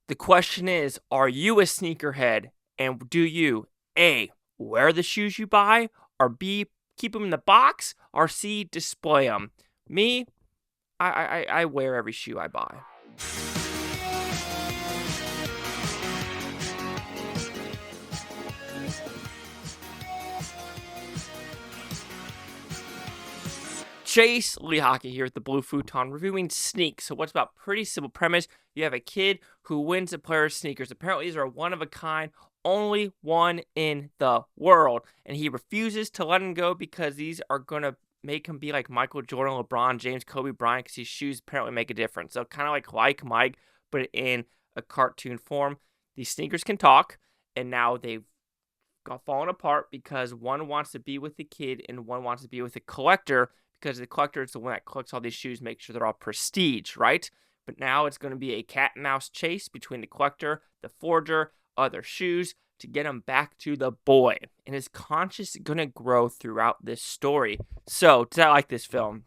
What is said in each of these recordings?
The question is, are you a sneakerhead? And do you A, wear the shoes you buy, or B, keep them in the box, or C, display them? Me, I wear every shoe I buy. Chase Lee Hockey here at the Blue Futon reviewing sneaks. So what's about pretty simple premise? You have a kid who wins a pair of sneakers. Apparently these are one of a kind, only one in the world. And he refuses to let them go because these are going to make him be like Michael Jordan, LeBron James, Kobe Bryant, because these shoes apparently make a difference. So kind of like Mike, but in a cartoon form. These sneakers can talk, and now they've got fallen apart because one wants to be with the kid and one wants to be with the collector, because the collector is the one that collects all these shoes, make sure they're all prestige, right? But now it's going to be a cat and mouse chase between the collector, the forger, other shoes to get him back to the boy. And his conscience is going to grow throughout this story. So, did I like this film?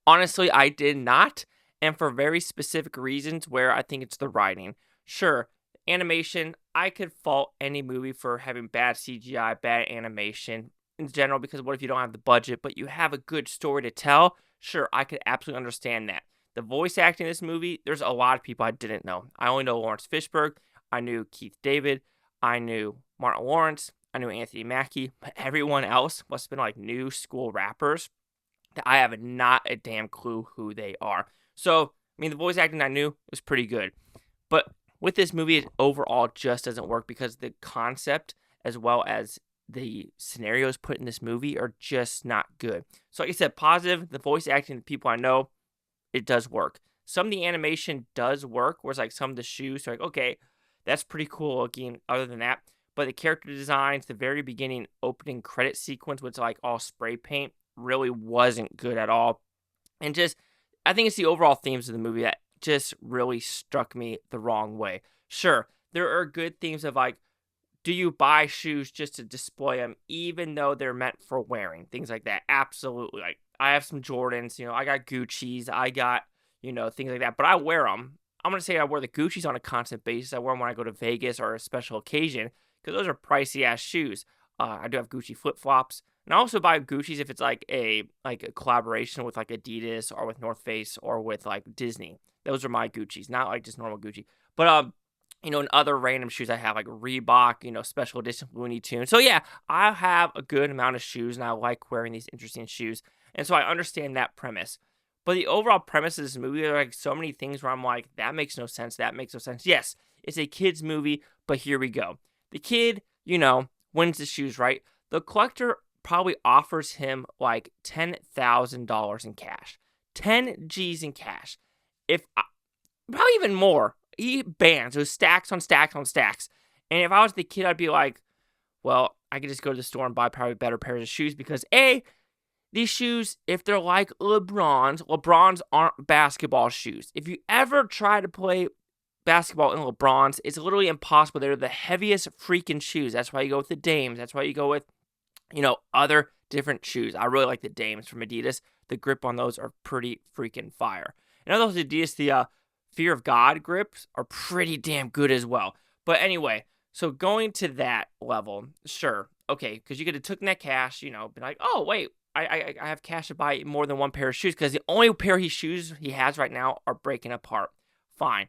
Honestly, I did not. And for very specific reasons where I think it's the writing. Sure, animation, I could fault any movie for having bad CGI, bad animation in general, because what if you don't have the budget, but you have a good story to tell? Sure, I could absolutely understand that. The voice acting in this movie, there's a lot of people I didn't know. I only know Laurence Fishburne. I knew Keith David. I knew Martin Lawrence. I knew Anthony Mackie. But everyone else must have been like new school rappers that I have not a damn clue who they are. So, I mean, the voice acting I knew was pretty good. But with this movie, it overall just doesn't work because the concept as well as the scenarios put in this movie are just not good. So like I said, positive, the voice acting, the people I know, it does work. Some of the animation does work, whereas like some of the shoes are like, okay, that's pretty cool looking other than that. But the character designs, the very beginning opening credit sequence, which like all spray paint, really wasn't good at all. And just, I think it's the overall themes of the movie that just really struck me the wrong way. Sure, there are good themes of like, do you buy shoes just to display them, even though they're meant for wearing? Things like that. Absolutely. Like, I have some Jordans, I got Gucci's, I got, things like that, but I wear them. I'm going to say I wear the Gucci's on a constant basis. I wear them when I go to Vegas or a special occasion, because those are pricey ass shoes. I do have Gucci flip flops, and I also buy Gucci's if it's like a collaboration with like Adidas or with North Face or with like Disney. Those are my Gucci's, not like just normal Gucci. But and other random shoes I have, like Reebok, special edition Looney Tunes. So yeah, I have a good amount of shoes, and I like wearing these interesting shoes. And so I understand that premise. But the overall premise of this movie, there are like so many things where I'm like, that makes no sense, that makes no sense. Yes, it's a kid's movie, but here we go. The kid, wins the shoes, right? The collector probably offers him like $10,000 in cash. 10 G's in cash. Probably even more. He bans. It was stacks on stacks on stacks. And if I was the kid, I'd be like, well, I could just go to the store and buy probably better pairs of shoes because A, these shoes, if they're like LeBron's aren't basketball shoes. If you ever try to play basketball in LeBron's, it's literally impossible. They're the heaviest freaking shoes. That's why you go with the Dames. That's why you go with, other different shoes. I really like the Dames from Adidas. The grip on those are pretty freaking fire. And those Adidas, the Fear of God grips are pretty damn good as well. But anyway, so going to that level, sure, okay, because you could have taken that cash, been like, oh, wait, I have cash to buy more than one pair of shoes because the only pair of shoes he has right now are breaking apart. Fine,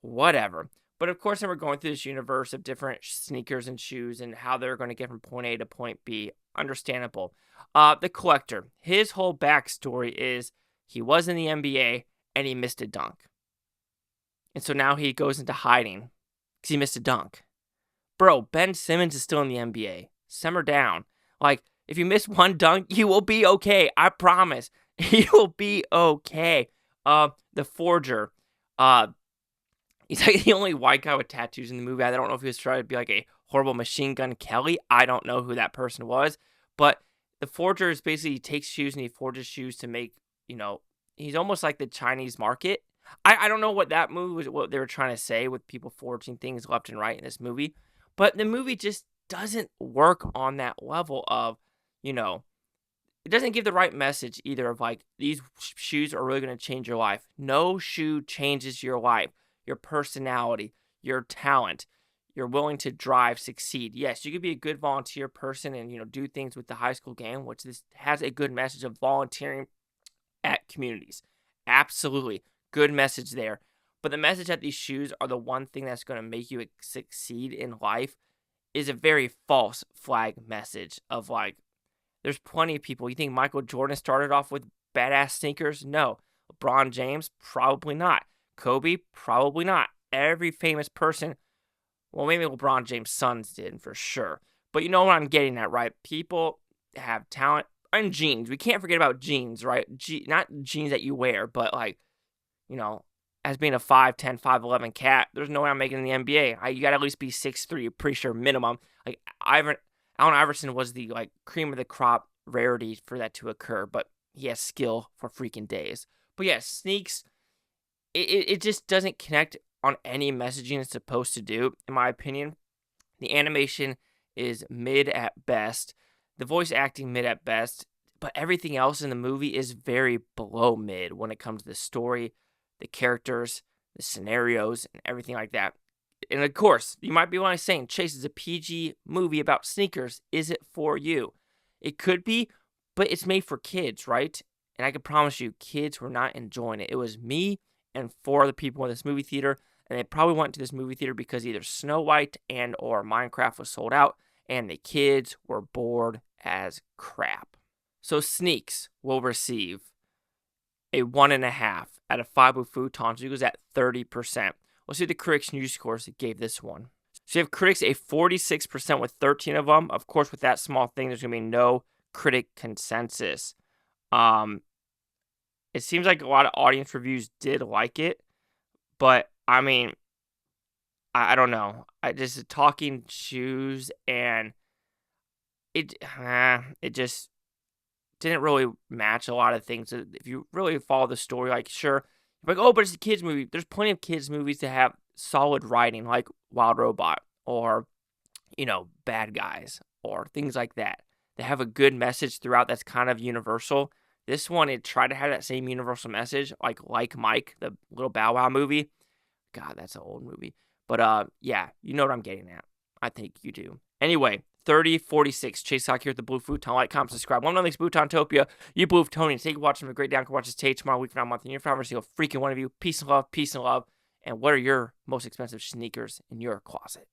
whatever. But of course, then we're going through this universe of different sneakers and shoes and how they're going to get from point A to point B. Understandable. The collector, his whole backstory is he was in the NBA and he missed a dunk. And so now he goes into hiding because he missed a dunk. Bro, Ben Simmons is still in the NBA. Simmer down. Like, if you miss one dunk, you will be okay. I promise. You will be okay. The forger. He's like the only white guy with tattoos in the movie. I don't know if he was trying to be like a horrible Machine Gun Kelly. I don't know who that person was. But the forger is basically, he takes shoes and he forges shoes to make, he's almost like the Chinese market. I don't know what that movie was, what they were trying to say with people forging things left and right in this movie. But the movie just doesn't work on that level of, it doesn't give the right message either of like, these shoes are really going to change your life. No shoe changes your life, your personality, your talent. You're willing to drive, succeed. Yes, you could be a good volunteer person and, do things with the high school game, which this has a good message of volunteering at communities. Absolutely. Good message there. But the message that these shoes are the one thing that's going to make you succeed in life is a very false flag message of like, there's plenty of people. You think Michael Jordan started off with badass sneakers? No. LeBron James? Probably not. Kobe? Probably not. Every famous person, well, maybe LeBron James' sons did for sure. But you know what I'm getting at, right? People have talent and jeans. We can't forget about jeans, right? Not jeans that you wear, but like, as being a 5'10", 5'11" cat, there's no way I'm making it in the NBA. You got to at least be 6'3", pretty sure minimum. Like Allen Iverson was the like cream of the crop rarity for that to occur, but he has skill for freaking days. But yeah, sneaks, it just doesn't connect on any messaging it's supposed to do, in my opinion. The animation is mid at best. The voice acting mid at best. But everything else in the movie is very below mid when it comes to the story, the characters, the scenarios, and everything like that. And of course, you might be saying, Chase is a PG movie about sneakers. Is it for you? It could be, but it's made for kids, right? And I can promise you, kids were not enjoying it. It was me and 4 other people in this movie theater, and they probably went to this movie theater because either Snow White and or Minecraft was sold out, and the kids were bored as crap. So Sneaks will receive a 1.5 out of 5 with Futons equals at 30%. We'll see what the critics' news scores gave this one. So you have critics a 46% with 13 of them. Of course, with that small thing, there's going to be no critic consensus. It seems like a lot of audience reviews did like it, but I mean, I don't know. I just talking shoes, and it just didn't really match a lot of things. If you really follow the story, like sure, you're like, oh, but it's a kids movie. There's plenty of kids movies that have solid writing, like Wild Robot or Bad Guys or things like that. They have a good message throughout that's kind of universal. This one, it tried to have that same universal message, like Mike, the little Bow Wow movie. God, that's an old movie. But yeah, you know what I'm getting at. I think you do. Anyway, 30-46. Chase Sock here at the Blue Futon. Like, comment, subscribe. One of these Futontopia. You Blue Futonians. Thank you for watching. Have a great day. I can watch this tape tomorrow, week from now, month, and year from every single freaking one of you. Peace and love. Peace and love. And what are your most expensive sneakers in your closet?